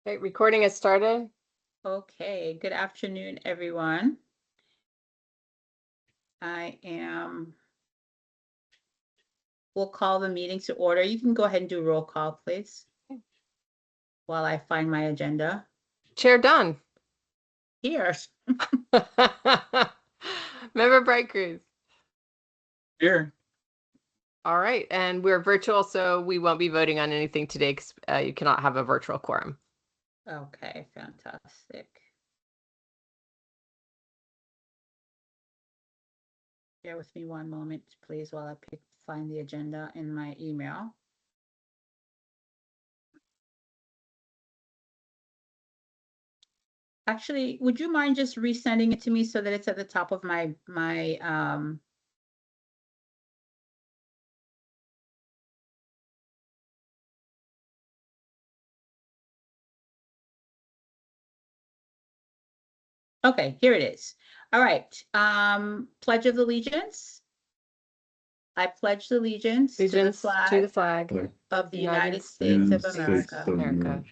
Okay, recording has started. Okay, good afternoon, everyone. We'll call the meeting to order. You can go ahead and do roll call, please, while I find my agenda. Chair done. Here. Member Bright Cruz. Here. All right, and we're virtual, so we won't be voting on anything today because you cannot have a virtual quorum. Okay, fantastic. Bear with me one moment, please, while I find the agenda in my email. Actually, would you mind just resending it to me so that it's at the top of my Okay, here it is. All right. Pledge of Allegiance. I pledge allegiance to the flag of the United States of America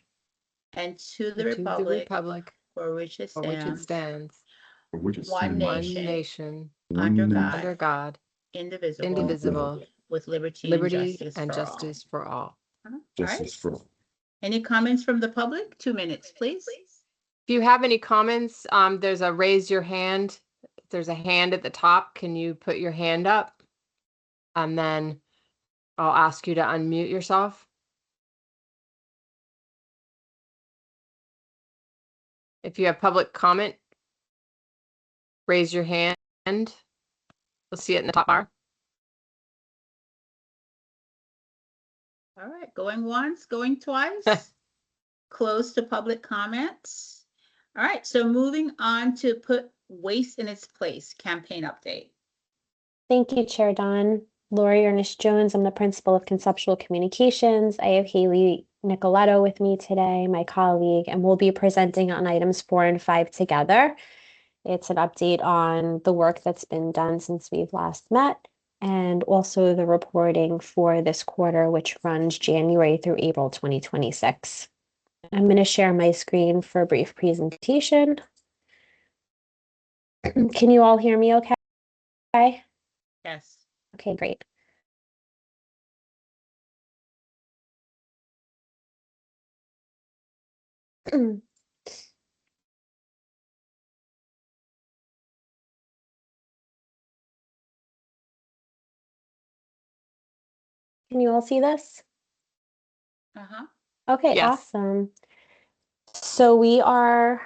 and to the republic for which it stands, one nation, under God, indivisible, with liberty and justice for all. Justice for all. Any comments from the public? 2 minutes, please. If you have any comments, there's a raise your hand. There's a hand at the top. Can you put your hand up? And then I'll ask you to unmute yourself. If you have public comment, raise your hand. You'll see it in the top bar. All right, going once, going twice. Close to public comments. All right, so moving on to put waste in its place, campaign update. Thank you, Chair Don. Lori Ernest-Jones, I'm the principal of Conceptual Communications. I have Haley Nicoletto with me today, my colleague, and we'll be presenting on items 4 and 5 together. It's an update on the work that's been done since we've last met, and also the reporting for this quarter, which runs January through April 2026. I'm going to share my screen for a brief presentation. Can you all hear me okay? Yes. Okay, great. Can you all see this? Okay, Yes. awesome. So we are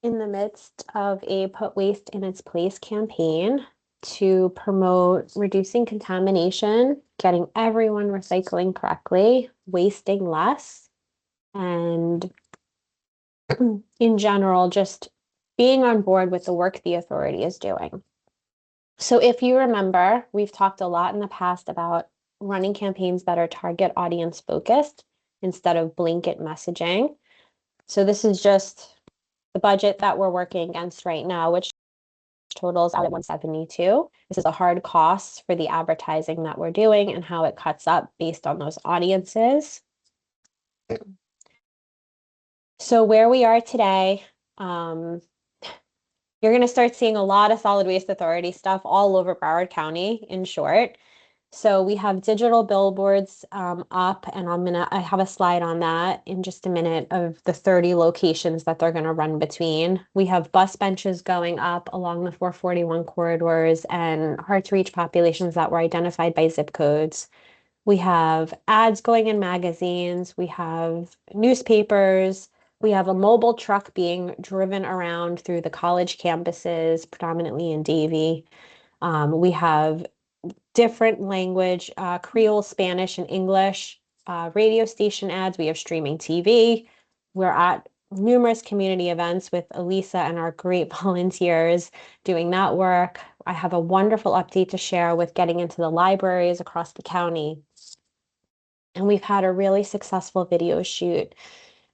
in the midst of a Put Waste in Its Place campaign to promote reducing contamination, getting everyone recycling correctly, wasting less, and in general, just being on board with the work the authority is doing. So if you remember, we've talked a lot in the past about running campaigns that are target audience focused instead of blanket messaging. So this is just the budget that we're working against right now, which totals out at 172. This is a hard cost for the advertising that we're doing and how it cuts up based on those audiences. So where we are today, you're going to start seeing a lot of solid waste authority stuff all over Broward County, in short. So we have digital billboards up, and I have a slide on that in just a minute of the 30 locations that they're going to run between. We have bus benches going up along the 441 corridors and hard to reach populations that were identified by zip codes. We have ads going in magazines. We have newspapers. We have a mobile truck being driven around through the college campuses, predominantly in Davie. We have different language, Creole, Spanish, and English, radio station ads. We have streaming TV. We're at numerous community events with Elisa and our great volunteers doing that work. I have a wonderful update to share with getting into the libraries across the county. And we've had a really successful video shoot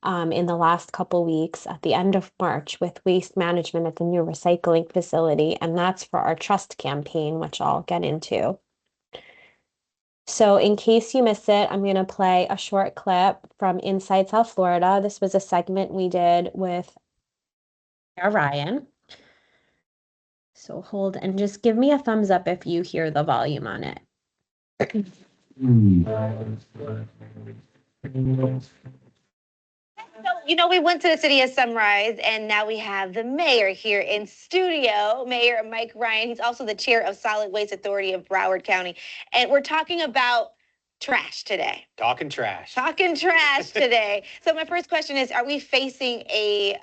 in the last couple weeks at the end of March with waste management at the new recycling facility. And that's for our trust campaign, which I'll get into. So in case you missed it, I'm going to play a short clip from Inside South Florida. This was a segment we did with Ryan. So hold and just give me a thumbs up if you hear the volume on it. So, we went to the city of Sunrise, and now we have the mayor here in studio, Mayor Mike Ryan. He's also the chair of Solid Waste Authority of Broward County. And we're talking about trash today. Talking trash. Talking trash today. So my first question is, are we facing a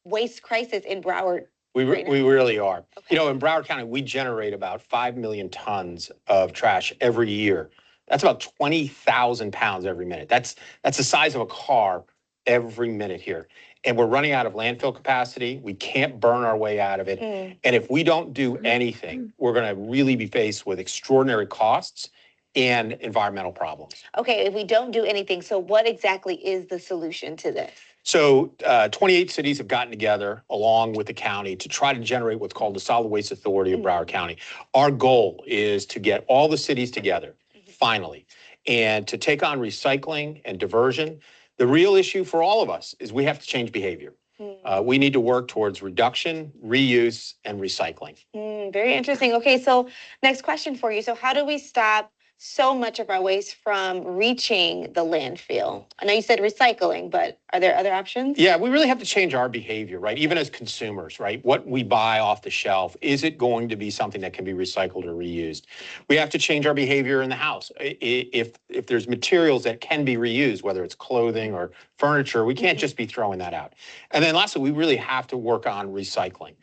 waste crisis in Broward? We really are. Okay. In Broward County, we generate about 5 million tons of trash every year. That's about 20,000 pounds every minute. That's the size of a car every minute here. And we're running out of landfill capacity. We can't burn our way out of it. And if we don't do anything, we're going to really be faced with extraordinary costs and environmental problems. Okay, if we don't do anything, so what exactly is the solution to this? So 28 cities have gotten together along with the county to try to generate what's called the Solid Waste Authority of Broward County. Our goal is to get all the cities together, finally, and to take on recycling and diversion. The real issue for all of us is we have to change behavior. We need to work towards reduction, reuse, and recycling. Very interesting. Okay, so next question for you. So how do we stop so much of our waste from reaching the landfill? I know you said recycling, but are there other options? Yeah, we really have to change our behavior, right? Even as consumers, right? What we buy off the shelf, is it going to be something that can be recycled or reused? We have to change our behavior in the house. If there's materials that can be reused, whether it's clothing or furniture, we can't just be throwing that out. And then lastly, we really have to work on recycling.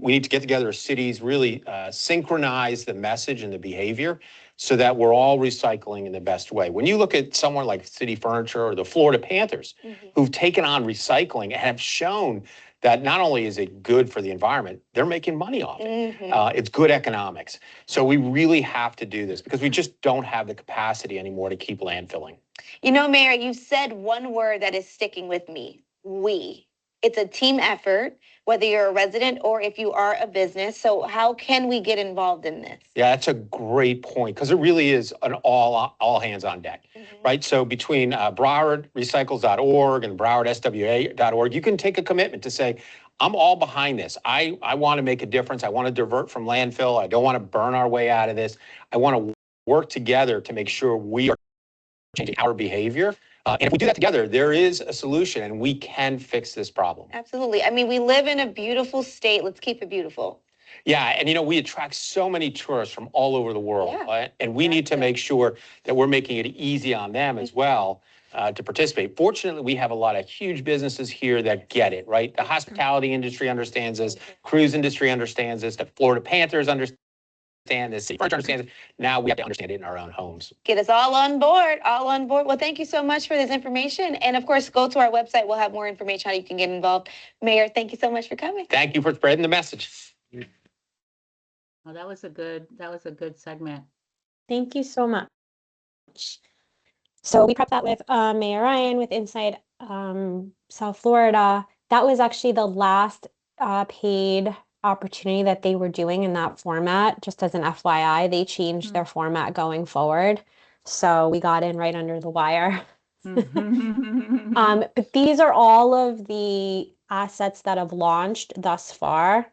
We need to get together as cities, really synchronize the message and the behavior so that we're all recycling in the best way. When you look at someone like City Furniture or the Florida Panthers, who've taken on recycling and have shown that not only is it good for the environment, they're making money off it. It's good economics. So we really have to do this because we just don't have the capacity anymore to keep landfilling. Mayor, you said one word that is sticking with me, we. It's a team effort, whether you're a resident or if you are a business. So how can we get involved in this? Yeah, that's a great point because it really is an all hands on deck, right? So between BrowardRecycles.org and BrowardSWA.org, you can take a commitment to say, I'm all behind this. I want to make a difference. I want to divert from landfill. I don't want to burn our way out of this. I want to work together to make sure we are changing our behavior. And if we do that together, there is a solution and we can fix this problem. Absolutely. I mean, we live in a beautiful state. Let's keep it beautiful. Yeah, and we attract so many tourists from all over the world, and we need to make sure that we're making it easy on them as well to participate. Fortunately, we have a lot of huge businesses here that get it, right? The hospitality industry understands this, cruise industry understands this, the Florida Panthers understand this, French understands it. Now we have to understand it in our own homes. Get us all on board, Well, thank you so much for this information. And of course, go to our website. We'll have more information how you can get involved. Mayor, thank you so much for coming. Thank you for spreading the message. Well, that was a good segment. Thank you so much. So we prepped that with Mayor Ryan with Inside South Florida. That was actually the last paid opportunity that they were doing in that format. Just as an FYI, they changed their format going forward. So we got in right under the wire. But these are all of the assets that have launched thus far.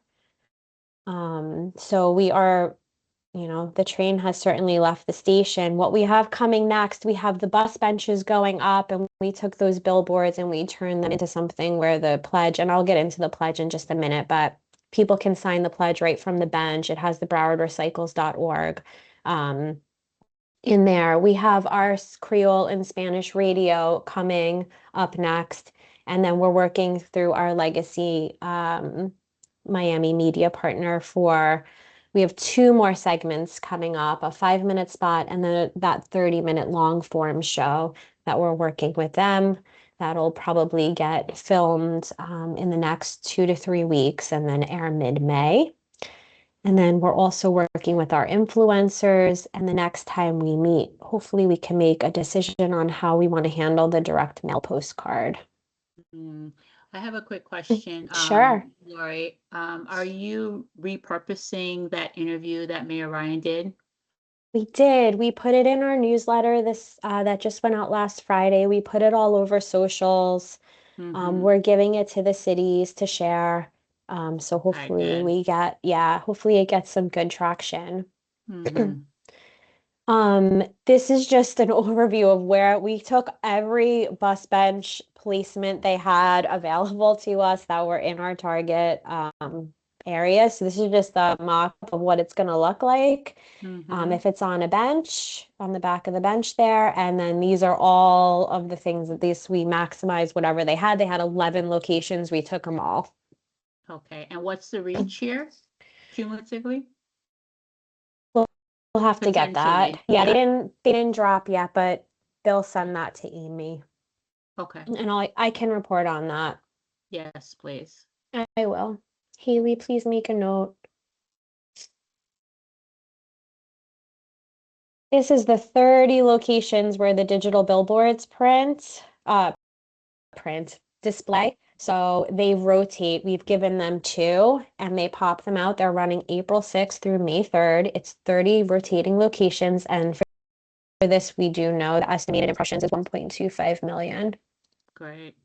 So we are, the train has certainly left the station. What we have coming next, we have the bus benches going up, and we took those billboards and we turned them into something where the pledge, and I'll get into the pledge in just a minute, but people can sign the pledge right from the bench. It has the BrowardRecycles.org in there. We have our Creole and Spanish radio coming up next, and then we're working through our legacy Miami media partner we have 2 more segments coming up, a 5-minute spot and then that 30-minute long form show that we're working with them. That'll probably get filmed in the next 2 to 3 weeks and then air mid-May. And then we're also working with our influencers, and the next time we meet, hopefully we can make a decision on how we want to handle the direct mail postcard. I have a quick question. Sure. Lori, are you repurposing that interview that Mayor Ryan did? We did. We put it in our newsletter that just went out last Friday. We put it all over socials. Mhm. We're giving it to the cities to share. So hopefully good. hopefully it gets some good traction. Mhm. This is just an overview of where we took every bus bench placement they had available to us that were in our target area. So this is just a mock of what it's going to look like. Mhm. If it's on a bench, on the back of the bench there, and then these are all of the things that we maximized whatever they had. They had 11 locations. We took them all. Okay, and what's the reach here cumulatively? We'll have to get that. Potentially, Yeah, yeah. they didn't drop yet, but they'll send that to Amy. Okay, And I can report on that. yes, please. I will. Haley, please make a note. This is the 30 locations where the digital billboards display. So they rotate. We've given them 2 and they pop them out. They're running April 6th through May 3rd. It's 30 rotating locations. And for this, we do know the estimated impressions is 1.25 million. Great.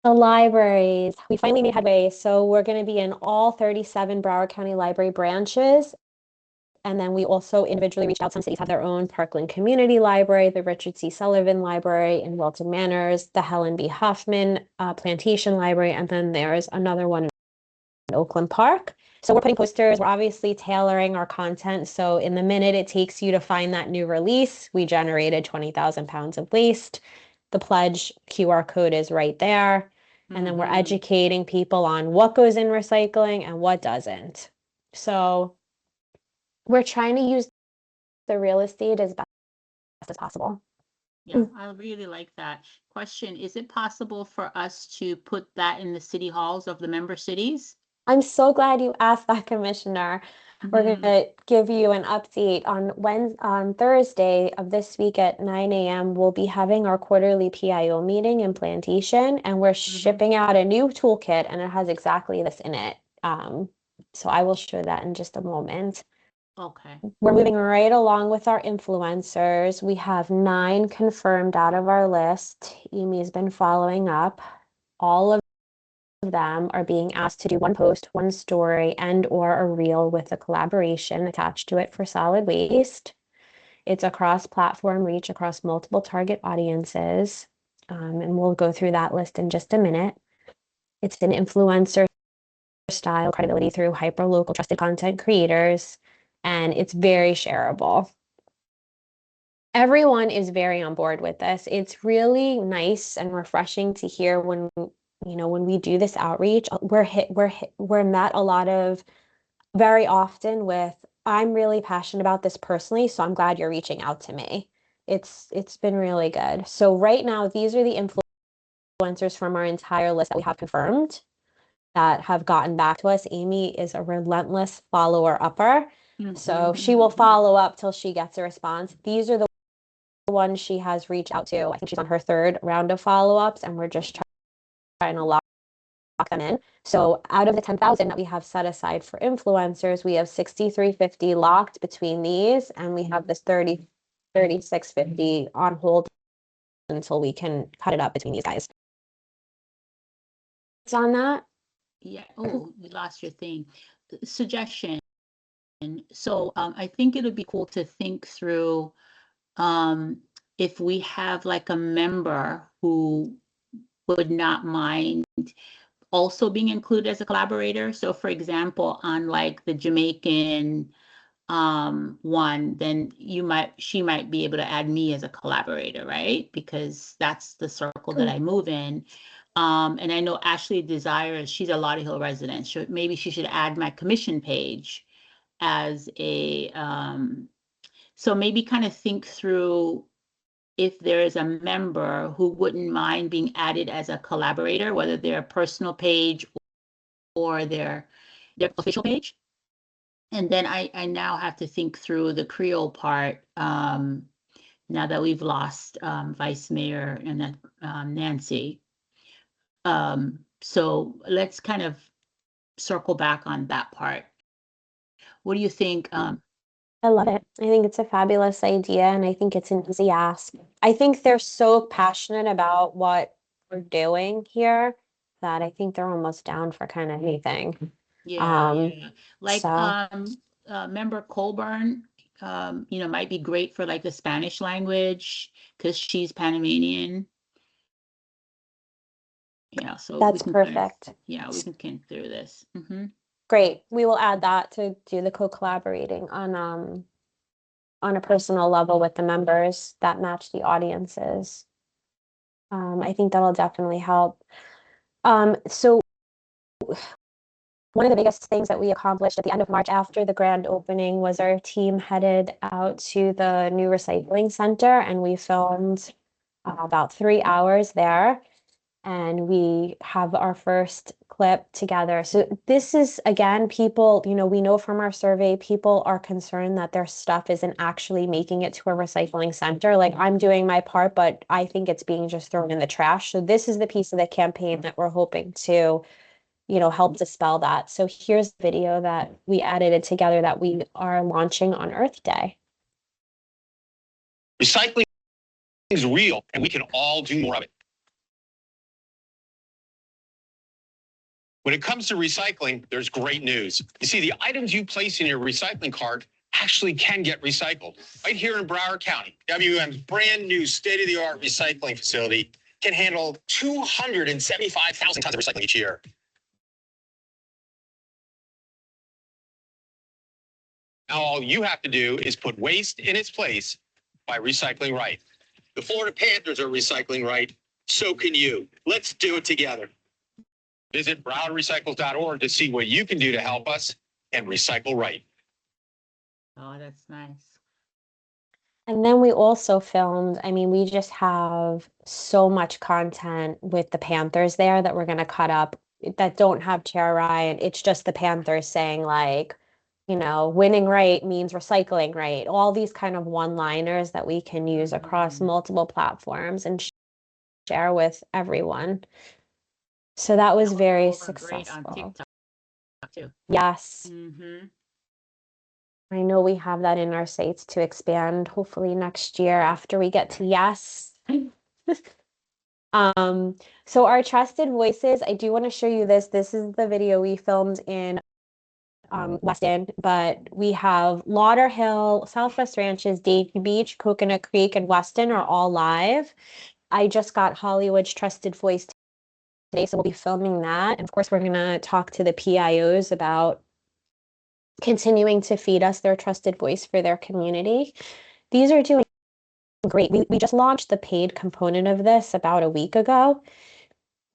The libraries, we finally made headway. So we're going to be in all 37 Broward County Library branches. And then we also individually reached out. Some cities have their own: Parkland Community Library, the Richard C. Sullivan Library in Wilton Manors, the Helen B. Hoffman Plantation Library, and then there's another one in Oakland Park. So we're putting posters. We're obviously tailoring our content. So in the minute it takes you to find that new release, we generated 20,000 pounds of waste. The pledge QR code is right there. And then we're Mhm. educating people on what goes in recycling and what doesn't. So we're trying to use the real estate as best as possible. Yeah, I really like that. Question, is it possible for us to put that in the city halls of the member cities? I'm so glad you asked that, Commissioner. We're going Mhm. to give you an update on Thursday of this week at 9 a.m. We'll be having our quarterly PIO meeting in Plantation, and we're shipping out a new toolkit, and it has exactly this in it. So I will show that in just a moment. Okay. We're moving right along with our influencers. We have 9 confirmed out of our list. Amy's been following up. All of them are being asked to do one post, one story, and or a reel with a collaboration attached to it for solid waste. It's a cross-platform reach across multiple target audiences. And we'll go through that list in just a minute. It's an influencer style credibility through hyper-local trusted content creators, and it's very shareable. Everyone is very on board with this. It's really nice and refreshing to hear when we do this outreach, we're met a lot of very often with, I'm really passionate about this personally, so I'm glad you're reaching out to me. It's been really good. So right now, these are the influencers from our entire list that we have confirmed that have gotten back to us. Amy is a relentless follower upper. So she will follow up till she gets a response. These are the ones she has reached out to. I think she's on her 3rd round of follow-ups, and we're just trying to lock them in. So out of the 10,000 that we have set aside for influencers, we have 6,350 locked between these, and we have this 3650 on hold until we can cut it up between these guys. It's on that. Yeah. Oh, you lost your thing. Suggestion. So I think it would be cool to think through if we have like a member who would not mind also being included as a collaborator. So for example, on like the Jamaican one, then she might be able to add me as a collaborator, right? Because that's the circle that I move in. And I know Ashley desires, she's a Lauderhill resident. So maybe she should add my commission page as a so maybe kind of think through if there is a member who wouldn't mind being added as a collaborator, whether their personal page or their official page. And then I now have to think through the Creole part now that we've lost Vice Mayor and Nancy. So let's kind of circle back on that part. What do you think? I love it. I think it's a fabulous idea, and I think it's an easy ask. I think they're so passionate about what we're doing here that I think they're almost down for kind of anything. Yeah. Like, so- Member Colburn, might be great for like the Spanish language because she's Panamanian. Yeah, so That's we can perfect. we can through this. Great. We will add that to do the co-collaborating on a personal level with the members that match the audiences. I think that'll definitely help. So one of the biggest things that we accomplished at the end of March after the grand opening was our team headed out to the new recycling center, and we filmed about 3 hours there. And we have our first clip together. So this is, again, people, we know from our survey, people are concerned that their stuff isn't actually making it to a recycling center. Like, I'm doing my part, but I think it's being just thrown in the trash. So this is the piece of the campaign that we're hoping to, help dispel that. So here's the video that we edited together that we are launching on Earth Day. Recycling is real, and we can all do more of it. When it comes to recycling, there's great news. You see, the items you place in your recycling cart actually can get recycled. Right here in Broward County, WM's brand new state-of-the-art recycling facility can handle 275,000 tons of recycling each year. Now, all you have to do is put waste in its place by recycling right. The Florida Panthers are recycling right, so can you. Let's do it together. Visit browardrecycles.org to see what you can do to help us and recycle right. Oh, that's nice. And then we also filmed, we just have so much content with the Panthers there that we're going to cut up that don't have Chair Ryan. It's just the Panthers saying, like, winning right means recycling right. All these kind of one-liners that we can use across multiple platforms and share with everyone. So that was very successful. On TikTok too. Yes. I know we have that in our sights to expand hopefully next year after we get to yes. So our trusted voices, I do want to show you this. This is the video we filmed in Weston, but we have Lauderhill, Southwest Ranches, Davie Beach, Coconut Creek, and Weston are all live. I just got Hollywood's trusted voice today, so we'll be filming that. And of course, we're going to talk to the PIOs about continuing to feed us their trusted voice for their community. These are doing great. We just launched the paid component of this about a week ago.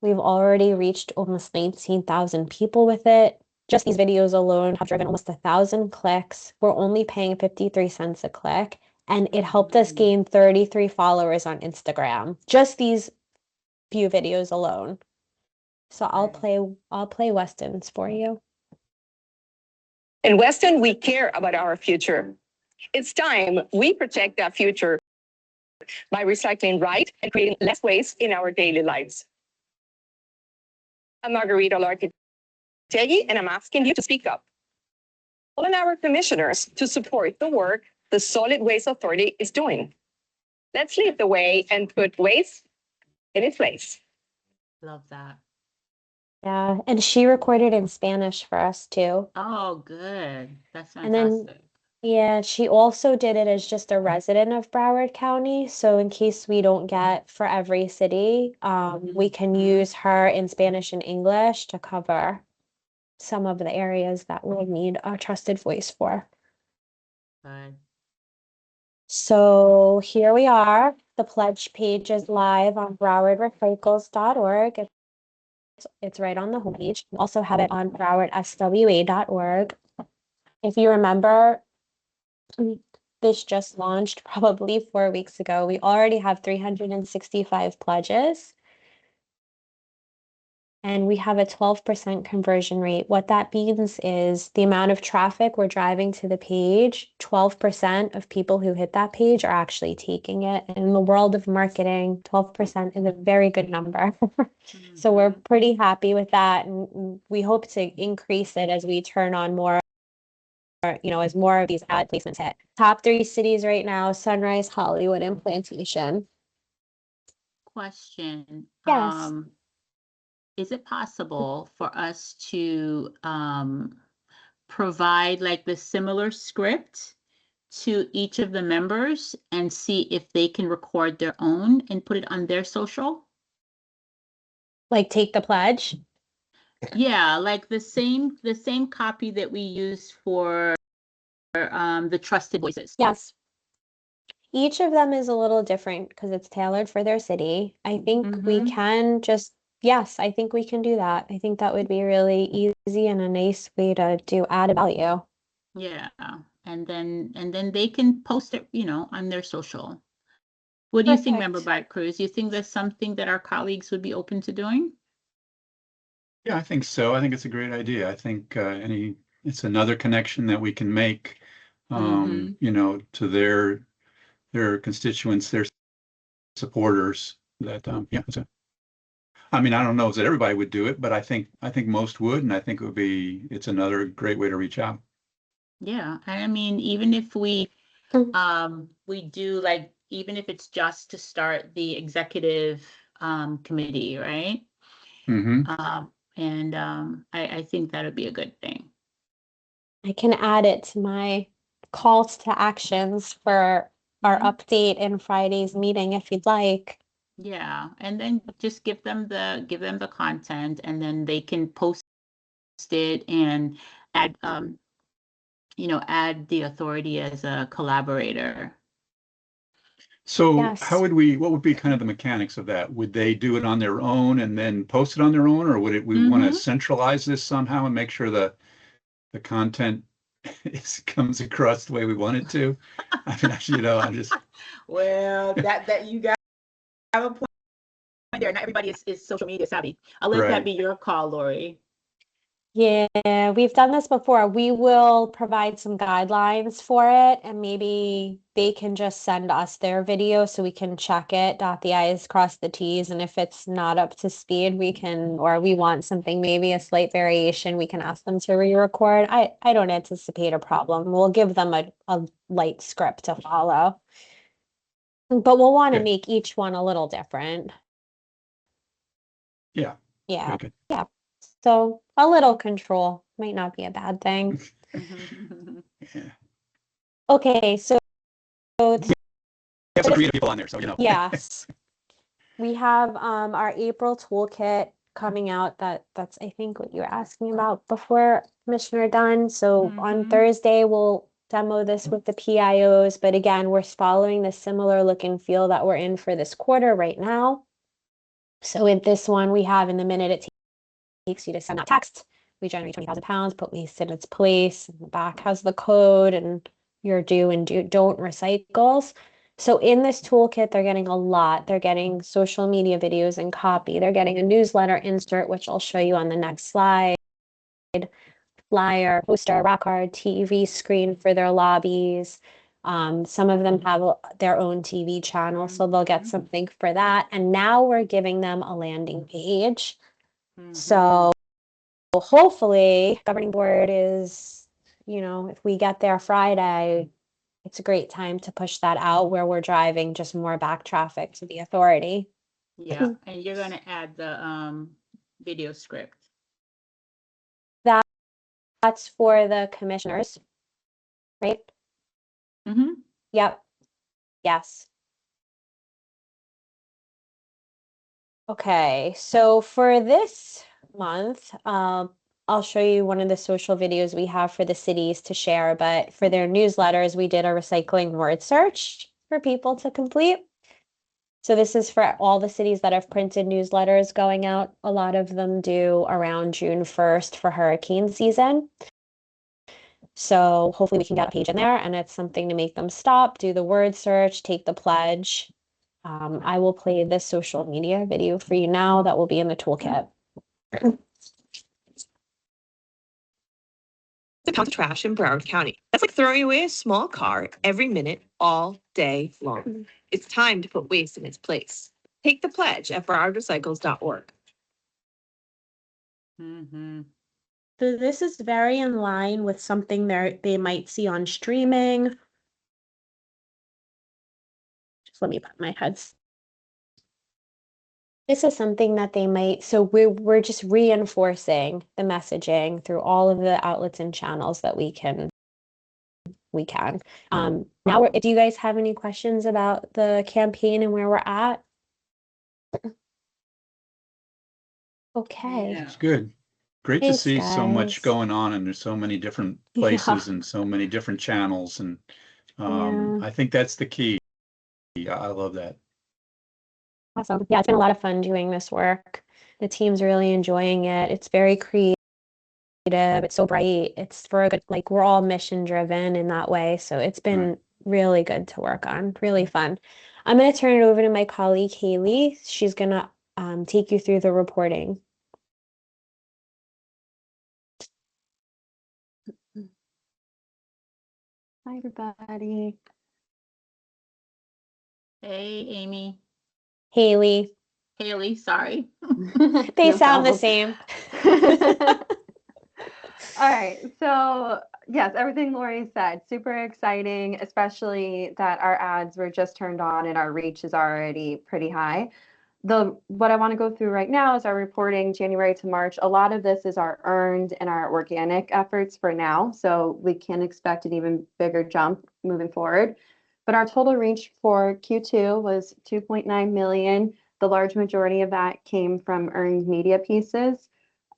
We've already reached almost 19,000 people with it. Just these videos alone have driven almost 1,000 clicks. We're only paying 53 cents a click, and it helped us gain 33 followers on Instagram. Just these few videos alone. So I'll play Weston's for you. In Weston, we care about our future. It's time we protect that future by recycling right and creating less waste in our daily lives. I'm Margarita Larkin-Teggy, and I'm asking you to speak up. Calling our commissioners to support the work the Solid Waste Authority is doing. Let's lead the way and put waste in its place. Love that. Yeah, and she recorded in Spanish for us too. Oh, good. That's And then, fantastic. yeah, she also did it as just a resident of Broward County. So in case we don't get for every city, we can use her in Spanish and English to cover some of the areas that we'll need a trusted voice for. Good. So here we are. The pledge page is live on browardrecycles.org. It's right on the homepage. We also have it on browardswa.org. If you remember, this just launched probably 4 weeks ago. We already have 365 pledges. And we have a 12% conversion rate. What that means is the amount of traffic we're driving to the page, 12% of people who hit that page are actually taking it. And in the world of marketing, 12% is a very good number. So we're pretty happy with that. And we hope to increase it as we turn on more as more of these ad placements hit. Top 3 cities right now: Sunrise, Hollywood, and Plantation. Question. Yes. Is it possible for us to provide like the similar script to each of the members and see if they can record their own and put it on their social? Like take the pledge? Yeah, like the same copy that we use for the trusted voices. Yes. Each of them is a little different because it's tailored for their city. I think we can just, yes, I think we can do that. I think that would be really easy and a nice way to do added value. Yeah, and then they can post it, on their social. What do you think, Member Bite Cruz? You think that's something that our colleagues would be open to doing? Yeah, I think so. I think it's a great idea. I think it's another connection that we can make, to their constituents, their supporters. That yeah, I mean, I don't know that everybody would do it, but I think most would, and I think it's another great way to reach out. Yeah, I mean, even if we do like, even if it's just to start the executive committee, right? And I think that would be a good thing. I can add it to my calls to actions for our update in Friday's meeting if you'd like. Yeah, and then just give them the content, and then they can post it and add add the authority as a collaborator. So Yes. what would be kind of the mechanics of that? Would they do it on their own and then post it on their own, or would we want to centralize this somehow and make sure the content comes across the way we want it to? I mean, I'm just. Well, that you got have a point there. Not everybody is social media savvy. I'll let that be your call, Lori. Yeah, we've done this before. We will provide some guidelines for it, and maybe they can just send us their video so we can check it, dot the I's, cross the T's, and if it's not up to speed, or we want something, maybe a slight variation, we can ask them to re-record. I don't anticipate a problem. We'll give them a light script to follow. But we'll want to make each one a little different. Yeah. Yeah. Okay. Yeah. So a little control might not be a bad thing. Yeah. Okay, so We have some creative people on there, so yes. We have our April toolkit coming out. That's I think what you were asking about before, Commissioner Dunn. So on Thursday we'll demo this with the PIOs, but again, we're following the similar look and feel that we're in for this quarter right now. So with this one, we have in the minute it takes you to send out text. We generate 20,000 pounds, put waste in its place. In the back has the code and your do and don't recycles. So in this toolkit, they're getting a lot. They're getting social media videos and copy. They're getting a newsletter insert, which I'll show you on the next slide. Flyer, poster, rock card, TV screen for their lobbies. Some of them have their own TV channel, so they'll get something for that. And now we're giving them a landing page. So hopefully governing board is, if we get there Friday, it's a great time to push that out where we're driving just more back traffic to the authority. Yeah, and you're going to add the video script. That's for the commissioners, right? Yep. Yes. Okay, so for this month, I'll show you one of the social videos we have for the cities to share, but for their newsletters, we did a recycling word search for people to complete. So this is for all the cities that have printed newsletters going out. A lot of them do around June 1st for hurricane season. So hopefully we can get a page in there, and it's something to make them stop, do the word search, take the pledge. I will play this social media video for you now that will be in the toolkit. The pound of trash in Broward County. That's like throwing away a small car every minute, all day long. It's time to put waste in its place. Take the pledge at browardrecycles.org. this is very in line with something they might see on streaming. Just let me put my heads. This is something that they might, so we're just reinforcing the messaging through all of the outlets and channels that we can. Now, do you guys have any questions about the campaign and where we're at? Okay. It's good. Great to Thanks, see so much guys. going on, and there's so many different Yeah. places and so many different channels, and Yeah. I think that's the key. I love that. Awesome. Yeah, it's been a lot of fun doing this work. The team's really enjoying it. It's very creative. It's so bright. It's for a good, like, we're all mission driven in that way. So it's been really good to work on, really fun. I'm going to turn it over to my colleague, Haley. She's going to take you through the reporting. Hi, everybody. Hey, Amy. Haley. Haley, sorry. They No sound the problem. same. All right, so yes, everything Lori said, super exciting, especially that our ads were just turned on and our reach is already pretty high. What I want to go through right now is our reporting January to March. A lot of this is our earned and our organic efforts for now, so we can expect an even bigger jump moving forward. But our total reach for Q2 was 2.9 million. The large majority of that came from earned media pieces.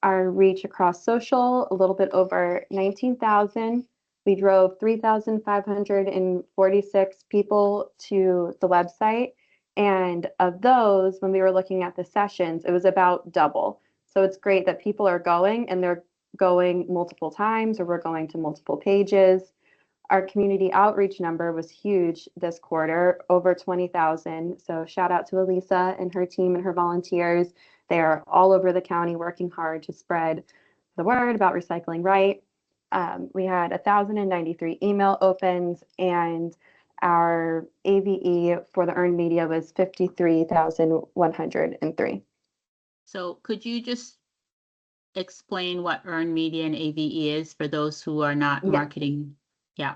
Our reach across social, a little bit over 19,000. We drove 3,546 people to the website. And of those, when we were looking at the sessions, it was about double. So it's great that people are going and they're going multiple times, or we're going to multiple pages. Our community outreach number was huge this quarter, over 20,000. So shout out to Elisa and her team and her volunteers. They are all over the county working hard to spread the word about recycling right. We had 1,093 email opens, and our AVE for the earned media was 53,103. So could you just explain what earned media and AVE is for those who are not marketing? Yeah.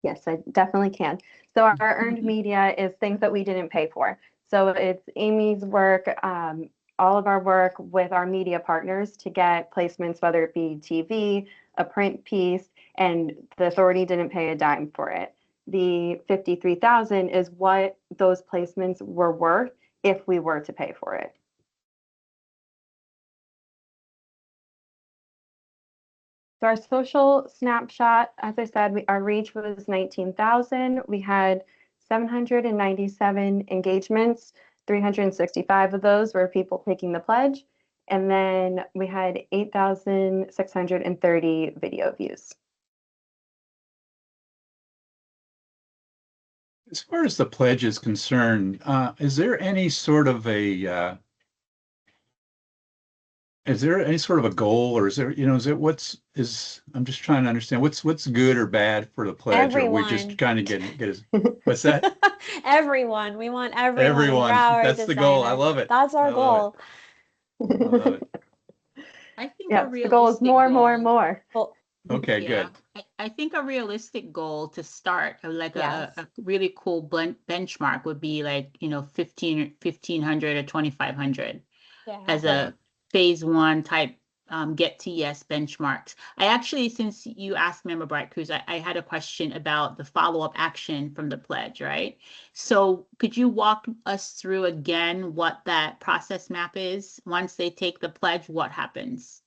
Yes, I definitely can. So our earned media is things that we didn't pay for. So it's Amy's work, all of our work with our media partners to get placements, whether it be TV, a print piece, and the authority didn't pay a dime for it. The 53,000 is what those placements were worth if we were to pay for it. So our social snapshot, as I said, our reach was 19,000. We had 797 engagements. 365 of those were people taking the pledge. And then we had 8,630 video views. As far as the pledge is concerned, is there any sort of a goal, or is there, I'm just trying to understand what's good or bad for the pledge, or we just kind of get what's that? Everyone. We want everyone in Broward That's to the goal. sign I up. love it. That's our goal. I love it. I think Yes, the goal is more, more, and more. Well, Okay, good. I think a realistic goal to start, like Yes. a really cool benchmark would be like, 1,500 or 2,500 yeah. as a phase one type get to yes benchmarks. I actually, since you asked Member Bright Cruz, I had a question about the follow-up action from the pledge, right? So could you walk us through again what that process map is? Once they take the pledge, what happens?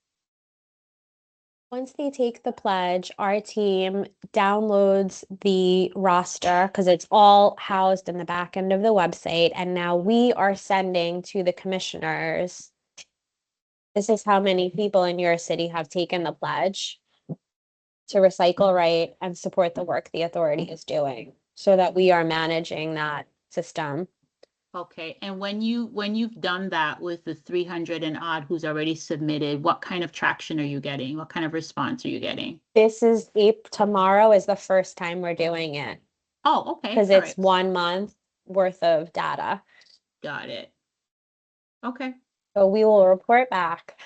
Once they take the pledge, our team downloads the roster because it's all housed in the back end of the website. And now we are sending to the commissioners. This is how many people in your city have taken the pledge to recycle right and support the work the authority is doing, so that we are managing that system. Okay, and when you've done that with the 300 and odd who's already submitted, what kind of traction are you getting? What kind of response are you getting? Tomorrow is the first time we're doing it. Oh, okay. Because all it's right. 1 month worth of data. Got it. Okay. So we will report back.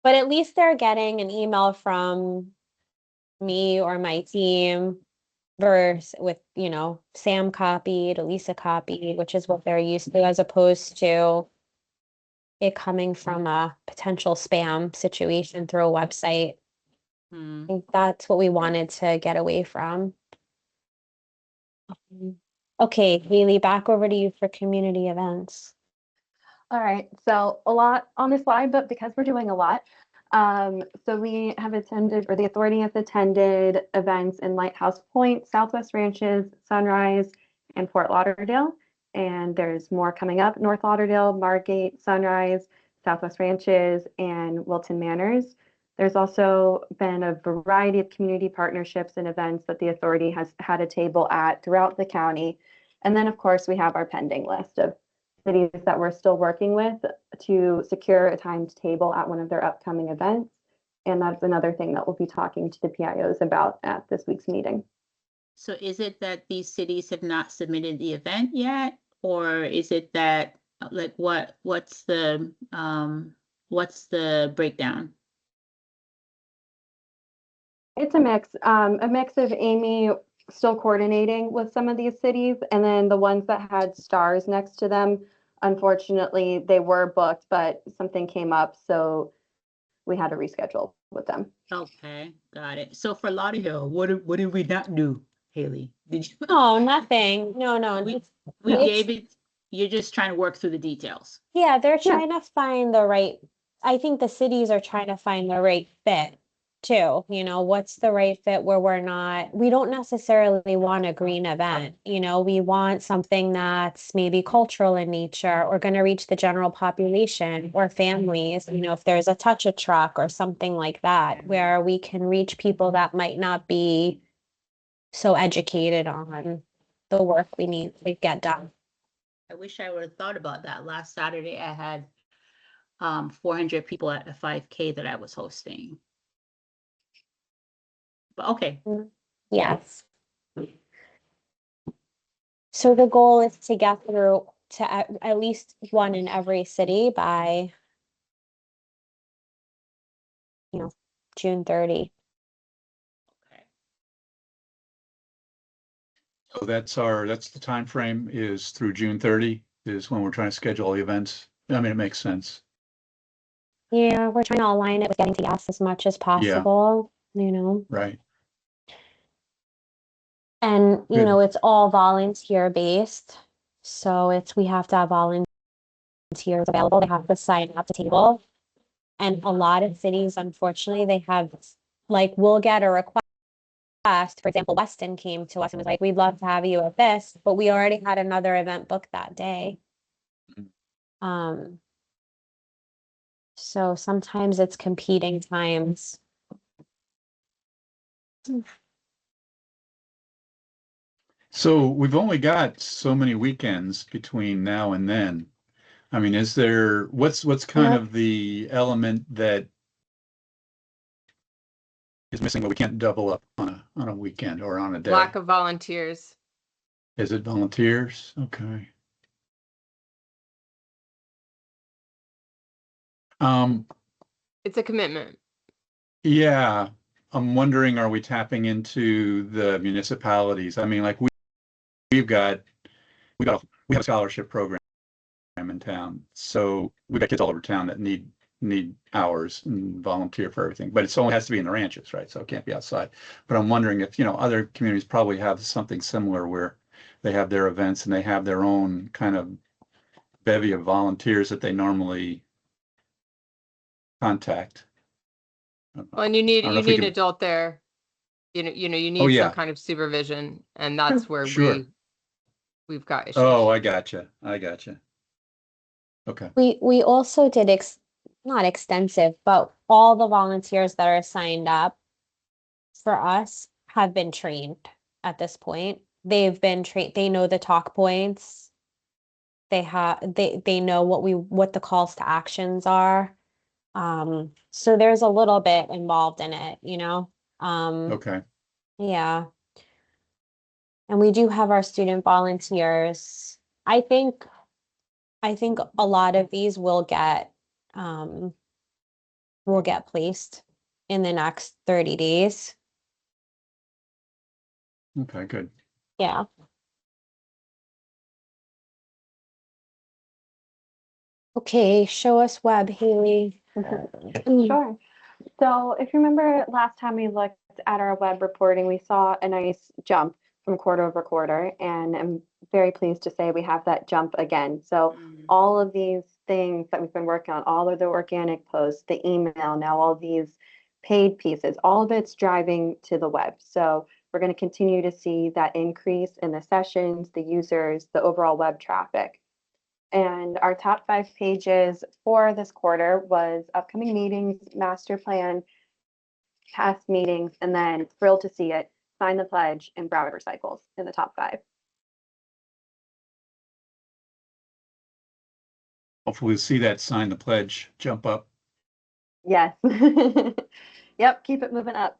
But at least they're getting an email from me or my team versus with, Sam copied, Elisa copied, which is what they're used to, as opposed to it coming from a potential spam situation through a website. I think that's what we wanted to get away from. Okay, Haley, back over to you for community events. All right, so a lot on this slide, but because we're doing a lot, so we have attended, or the authority has attended events in Lighthouse Point, Southwest Ranches, Sunrise, and Fort Lauderdale. And there's more coming up: North Lauderdale, Margate, Sunrise, Southwest Ranches, and Wilton Manors. There's also been a variety of community partnerships and events that the authority has had a table at throughout the county. And then, of course, we have our pending list of cities that we're still working with to secure a timed table at one of their upcoming events. And that's another thing that we'll be talking to the PIOs about at this week's meeting. So is it that these cities have not submitted the event yet? Or is it that, like, what's the breakdown? It's a mix of Amy still coordinating with some of these cities, and then the ones that had stars next to them, unfortunately, they were booked, but something came up, so we had to reschedule with them. Okay, got it. So for Lauderdale, what did we not do, Haley? Did you? No, nothing. No. We gave it. You're just trying to work through the details. Yeah, they're trying to find the right, I think the cities are trying to find the right fit too. What's the right fit where we don't necessarily want a green event. We want something that's maybe cultural in nature or going to reach the general population or families. If there's a touch a truck or something like that, where we can reach people that might not be so educated on the work we need to get done. I wish I would have thought about that. Last Saturday, I had 400 people at a 5K that I was hosting. But okay. Yes. So the goal is to get through to at least one in every city by, June 30. Okay. So that's the time frame, is through June 30 is when we're trying to schedule the events. I mean, it makes sense. Yeah, we're trying to align it with getting to yes as much as possible, Right. And, Good. it's all volunteer based. So we have to have volunteers available. They have to sign up to table. And a lot of cities, unfortunately, they have, we'll get a request. For example, Weston came to us and was like, we'd love to have you at this, but we already had another event booked that day. So sometimes it's competing times. So we've only got so many weekends between now and then. I mean, what's kind of the element that is missing, but we can't double up on a weekend or on a day? Lack of volunteers. Is it volunteers? Okay. It's a commitment. Yeah, I'm wondering, are we tapping into the municipalities? I mean, like we have a scholarship program in town, so we've got kids all over town that need hours and volunteer for everything, but it only has to be in the ranches, right? So it can't be outside. But I'm wondering if other communities probably have something similar where they have their events and they have their own kind of bevy of volunteers that they normally contact. Well, and you need an could... adult there. You need some kind of supervision, and that's where sure. we've got issues. Oh, I gotcha. Okay. We also did not extensive, but all the volunteers that are signed up for us have been trained at this point. They've been trained. They know the talk points. They know what the calls to actions are. So there's a little bit involved in it, Okay. Yeah. And we do have our student volunteers. I think a lot of these will get will get placed in the next 30 days. Okay, good. Yeah. Okay, show us web, Haley. Sure. So if you remember last time we looked at our web reporting, we saw a nice jump from quarter over quarter, and I'm very pleased to say we have that jump again. So all of these things that we've been working on, all of the organic posts, the email, now all these paid pieces, all of it's driving to the web. So we're going to continue to see that increase in the sessions, the users, the overall web traffic. And our top 5 pages for this quarter was upcoming meetings, master plan, past meetings, and then thrilled to see it, sign the pledge, and Broward Recycles in the top 5. Hopefully we'll see that sign the pledge jump up. Yes. Yep, keep it moving up.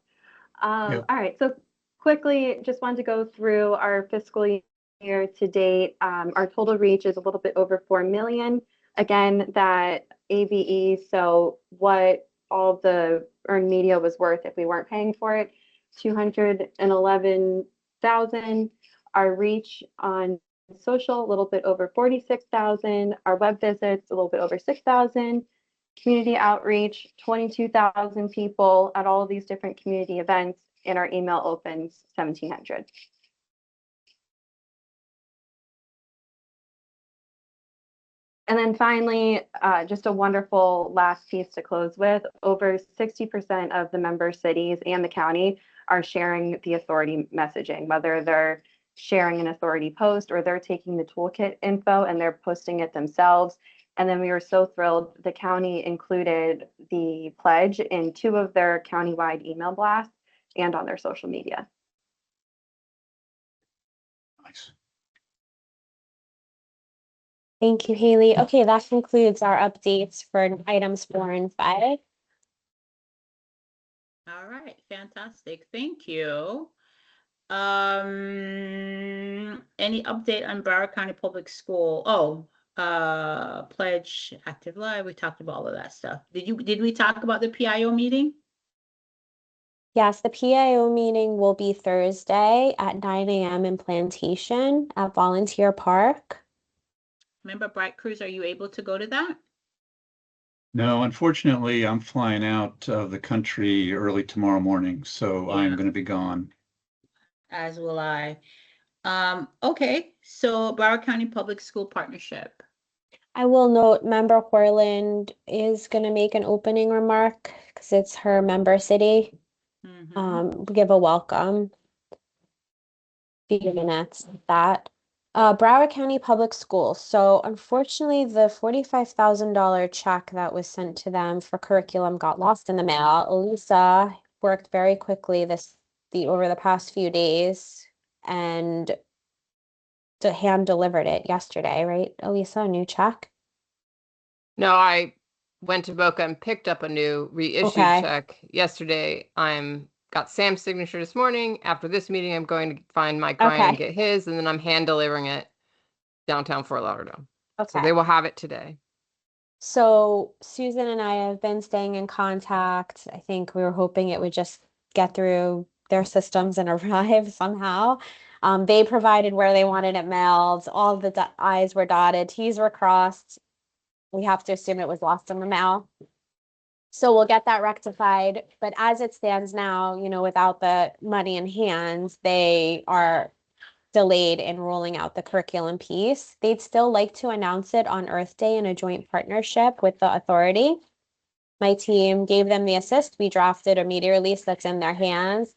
Yep. All right, so quickly, just wanted to go through our fiscal year to date. Our total reach is a little bit over 4 million. Again, that ABE, so what all the earned media was worth if we weren't paying for it, 211,000. Our reach on social, a little bit over 46,000. Our web visits, a little bit over 6,000. Community outreach, 22,000 people at all of these different community events, and our email opens 1,700. And then finally, just a wonderful last piece to close with. Over 60% of the member cities and the county are sharing the authority messaging, whether they're sharing an authority post or they're taking the toolkit info and they're posting it themselves. And then we were so thrilled, the county included the pledge in 2 of their countywide email blasts and on their social media. Nice. Thank you, Haley. Okay, that concludes our updates for items 4 and 5. All right, fantastic. Thank you. Any update on Broward County Public School? Pledge, active live. We talked about all of that stuff. Did we talk about the PIO meeting? Yes, the PIO meeting will be Thursday at 9 a.m. in Plantation at Volunteer Park. Remember, Bright Cruise, are you able to go to that? No, unfortunately, I'm flying out of the country early tomorrow morning, so I'm going to be gone. As will I. Okay, so Broward County Public School Partnership. I will note Member Horland is going to make an opening remark because it's her member city. Give a welcome. Few minutes that. Broward County Public Schools. So unfortunately, the $45,000 check that was sent to them for curriculum got lost in the mail. Elisa worked very quickly over the past few days and hand delivered it yesterday, right, Elisa? A new check? No, I went to Boca and picked up a new reissued check yesterday. Got Sam's signature this morning. After this meeting, I'm going to find Mike Ryan and get his, and then I'm hand delivering it downtown Fort Lauderdale. So they will have it today. So Susan and I have been staying in contact. I think we were hoping it would just get through their systems and arrive somehow. They provided where they wanted it mailed. All the I's were dotted, T's were crossed. We have to assume it was lost in the mail. So we'll get that rectified. But as it stands now, without the money in hand, they are delayed in rolling out the curriculum piece. They'd still like to announce it on Earth Day in a joint partnership with the authority. My team gave them the assist. We drafted a media release that's in their hands.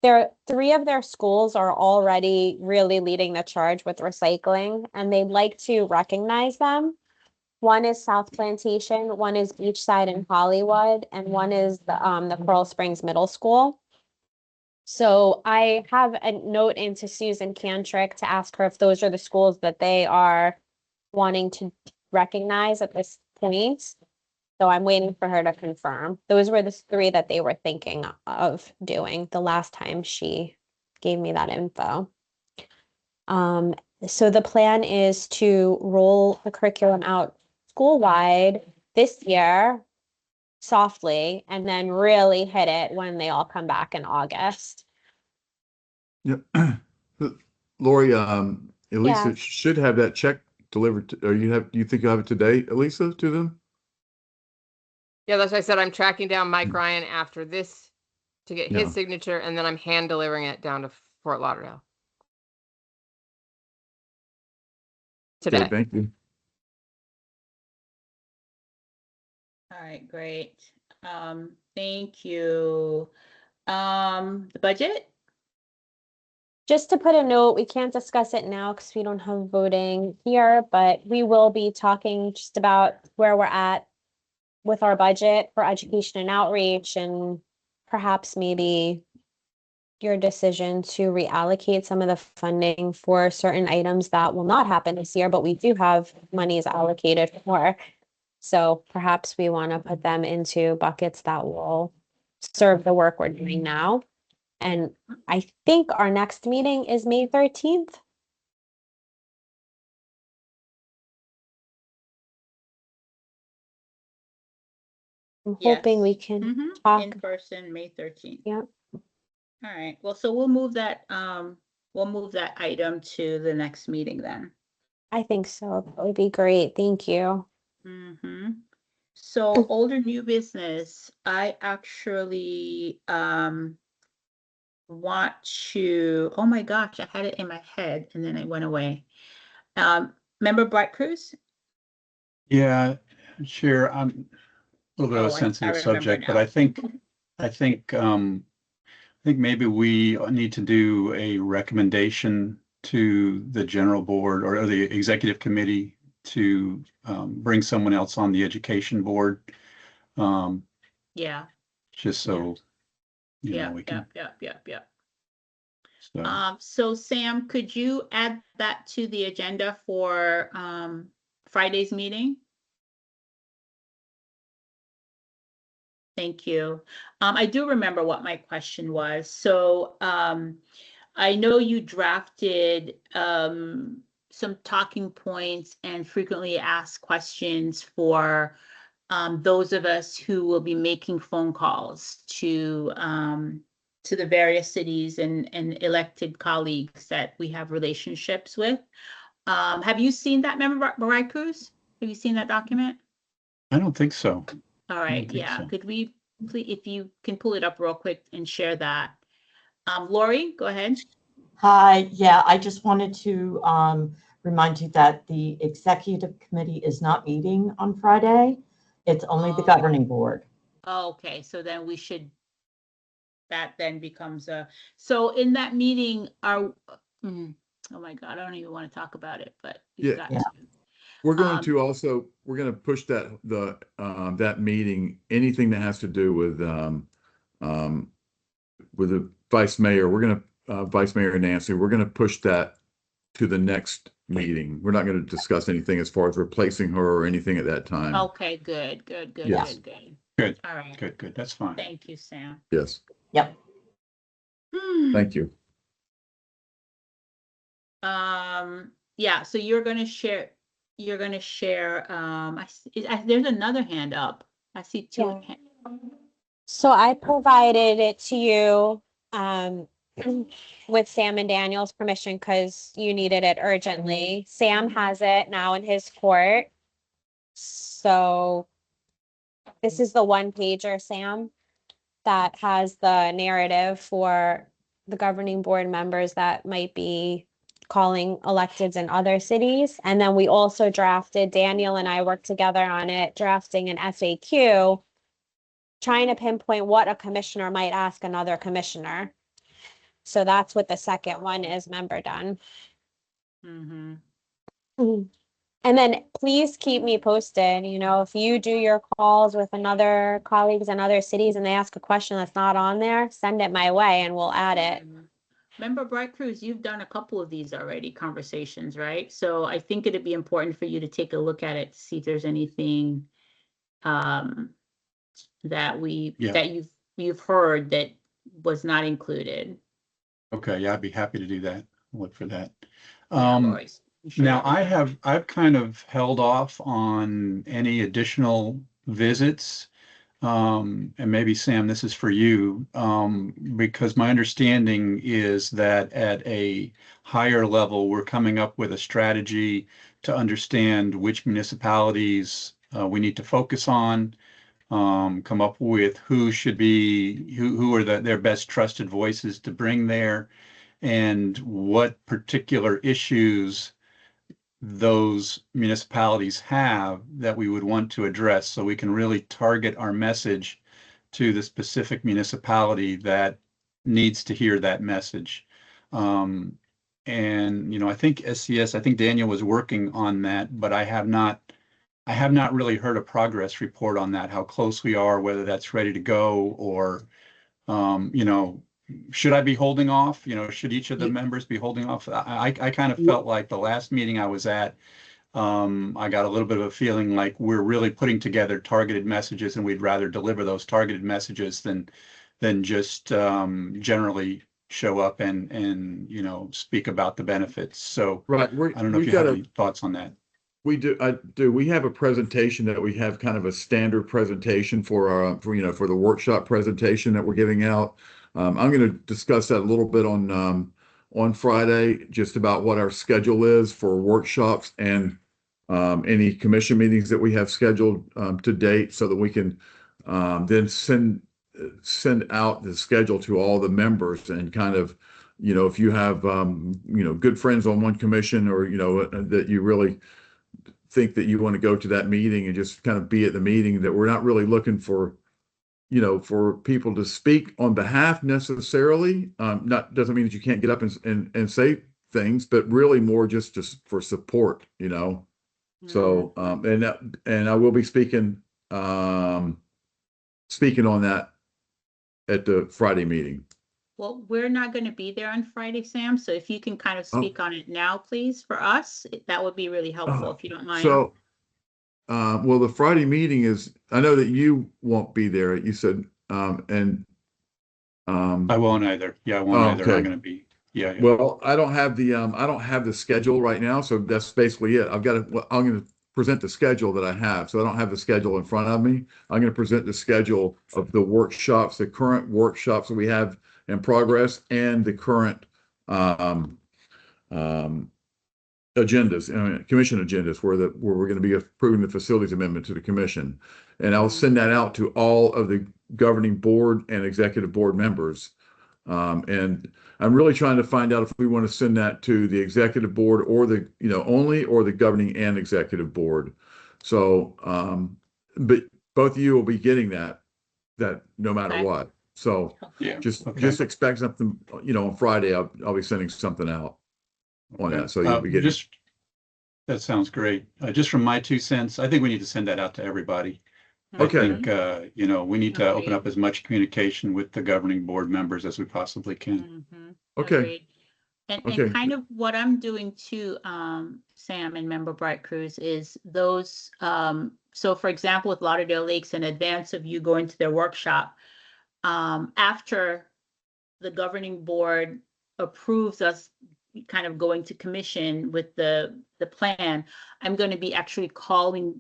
3 of their schools are already really leading the charge with recycling, and they'd like to recognize them. One is South Plantation, one is Beachside in Hollywood, and one is the Coral Springs Middle School. So I have a note into Susan Cantrick to ask her if those are the schools that they are wanting to recognize at this point. So I'm waiting for her to confirm. Those were the 3 that they were thinking of doing the last time she gave me that info. So the plan is to roll the curriculum out school-wide this year, softly and then really hit it when they all come back in August. Yep. Lori, Elisa Yeah. should have that check delivered to, or you think you'll have it today, Elisa, to them? Yeah, that's why I said I'm tracking down Mike Ryan after this to get Yeah. his signature, and then I'm hand delivering it down to Fort Lauderdale today. Okay, thank you. All right, great. Thank you. The budget? Just to put a note, we can't discuss it now because we don't have voting here, but we will be talking just about where we're at with our budget for education and outreach, and perhaps maybe your decision to reallocate some of the funding for certain items that will not happen this year, but we do have monies allocated for. So perhaps we want to put them into buckets that will serve the work we're doing now. And I think our next meeting is May 13th. I'm hoping we can In talk. person, May 13th. Yeah. All right, well, so we'll move that item to the next meeting then. I think so. That would be great. Thank you. So older new business, I actually want to, oh my gosh, I had it in my head and then it went away. Member Bright Cruz? Yeah, sure. I'm a little bit of a Oh, I sensitive remember subject, but now. I think maybe we need to do a recommendation to the general board or the executive committee to bring someone else on the education board. Yeah. Just so, you know, we can. Yeah. So, So Sam, could you add that to the agenda for Friday's meeting? Thank you. I do remember what my question was. So I know you drafted some talking points and frequently asked questions for those of us who will be making phone calls to the various cities and elected colleagues that we have relationships with. Have you seen that, Member Mariah Cruz? Have you seen that document? I don't think so. All right, yeah. So. Could we please, if you can pull it up real quick and share that. Lori, go ahead. Hi, yeah, I just wanted to remind you that the executive committee is not meeting on Friday. It's only the governing board. Okay, so then that then becomes so in that meeting oh my God, I don't even want to talk about it, but you've got to. We're going to also, we're going to push that meeting, anything that has to do with the vice mayor. We're going to Vice Mayor Nancy, we're going to push that to the next meeting. We're not going to discuss anything as far as replacing her or anything at that time. Okay, good. Yes. Good. All right. Good. That's fine. Thank you, Sam. Yes. Yep. Thank you. Yeah, so you're going to share there's another hand up. I see two hands. So I provided it to you with Sam and Daniel's permission because you needed it urgently. Sam has it now in his court. So this is the one pager, Sam, that has the narrative for the governing board members that might be calling electeds in other cities. And then we also drafted, Daniel and I worked together on it, drafting an FAQ, trying to pinpoint what a commissioner might ask another commissioner. So that's what the second one is, Member Dunn. And then please keep me posted. You know, if you do your calls with another colleagues in other cities and they ask a question that's not on there, send it my way and we'll add it. Member Bright Cruz, you've done a couple of these already, conversations, right? So I think it'd be important for you to take a look at it to see if there's anything that you've heard that was not included. Okay. Yeah, I'd be happy to do that. Look for that. Now I've kind of held off on any additional visits and maybe Sam, this is for you, because my understanding is that at a higher level, we're coming up with a strategy to understand which municipalities we need to focus on, come up with who should be, who are their best trusted voices to bring there, and what particular issues those municipalities have that we would want to address, so we can really target our message to the specific municipality that needs to hear that message. And I think SCS, I think Daniel was working on that, but I have not really heard a progress report on that, how close we are, whether that's ready to go, or should I be holding off? Should each of the members be holding off? I kind of felt like the last meeting I was at, I got a little bit of a feeling like we're really putting together targeted messages, and we'd rather deliver those targeted messages than just generally show up and speak about the benefits. So Right. I don't know if you have any thoughts on that. We do. We have a presentation that we have, kind of a standard presentation for the workshop presentation that we're giving out. I'm going to discuss that a little bit on Friday, just about what our schedule is for workshops and any commission meetings that we have scheduled to date, so that we can then send out the schedule to all the members, and kind of, if you have good friends on one commission, or that you really think that you want to go to that meeting and just kind of be at the meeting, that we're not really looking for people to speak on behalf necessarily. Not doesn't mean that you can't get up and say things, but really more just for support, So and I will be speaking on that at the Friday meeting. Well, we're not going to be there on Friday, Sam. So if you can kind of speak on it now, please, for us, that would be really helpful, if you don't mind. So, well, the Friday meeting is, I know that you won't be there. You said, and I won't either. Yeah, I won't either. okay. I'm going to be. Yeah. Well, I don't have the schedule right now, so that's basically it. I'm going to present the schedule that I have. So I don't have the schedule in front of me. I'm going to present the schedule of the workshops, the current workshops that we have in progress, and the current agendas, commission agendas, where we're going to be approving the facilities amendment to the commission. And I'll send that out to all of the governing board and executive board members. And I'm really trying to find out if we want to send that to the executive board, or the, only, or the governing and executive board. So, but both of you will be getting that no matter what. So Yeah. just expect something, on Friday, I'll be sending something out on that. So you'll be getting. That sounds great. Just from my 2 cents, I think we need to send that out to everybody. Okay. I think, we need to open up as much communication with the governing board members as we possibly can. Okay. Agreed. And kind of what I'm doing too, Sam and Member Bright Cruz, is those, so for example, with Lauderdale Lakes, in advance of you going to their workshop, after the governing board approves us kind of going to commission with the plan, I'm going to be actually calling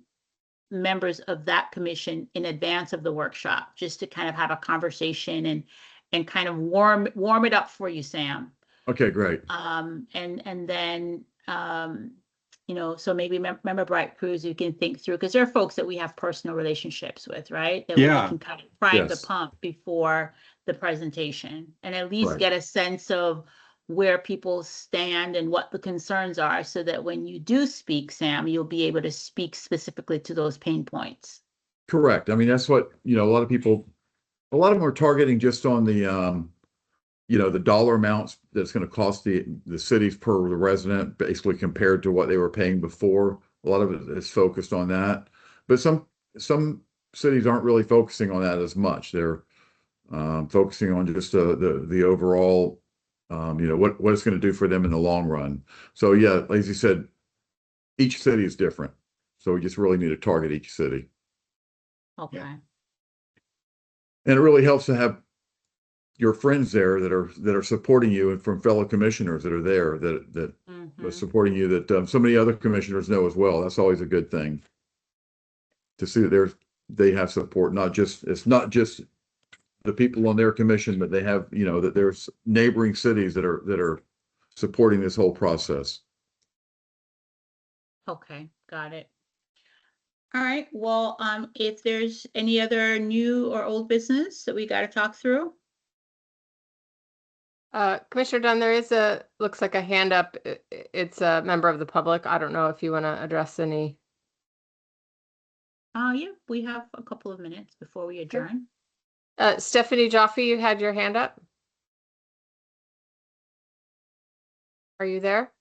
members of that commission in advance of the workshop, just to kind of have a conversation and kind of warm it up for you, Sam. Okay, great. And then so maybe Member Bright Cruz, you can think through, because there are folks that we have personal relationships with, right? That we can kind of prime the pump before the presentation, and at least get a sense of where people stand and what the concerns are, so that when you do speak, Sam, you'll be able to speak specifically to those pain points. Correct. I mean, that's what, a lot of them are targeting just on the, the dollar amounts that's going to cost the cities per resident, basically compared to what they were paying before. A lot of it is focused on that, but some cities aren't really focusing on that as much. They're focusing on just the overall, what it's going to do for them in the long run. So yeah, as you said, each city is different. So we just really need to target each city. Okay. And it really helps to have your friends there that are supporting you, and from fellow commissioners that are there that are supporting you, that so many other commissioners know as well. That's always a good thing to see that they have support, it's not just the people on their commission, but they have, that there's neighboring cities that are supporting this whole process. Okay, got it. All right, well, if there's any other new or old business that we got to talk through. Commissioner Dunn, there is looks like a hand up. It's a member of the public. I don't know if you want to address any. Yeah, we have a couple of minutes before we adjourn. Stephanie Jaffe, you had your hand up. Are you there?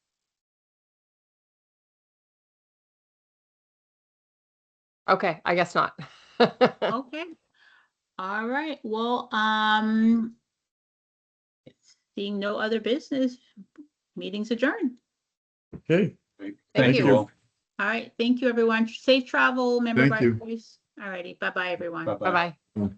Okay, I guess not. Okay. All right. Well, seeing no other business, meeting's adjourned. Okay. Thank you. all. All right. Thank you, everyone. Safe travel. Remember, Thank you. all righty. Bye-bye, everyone. Bye-bye. Bye-bye.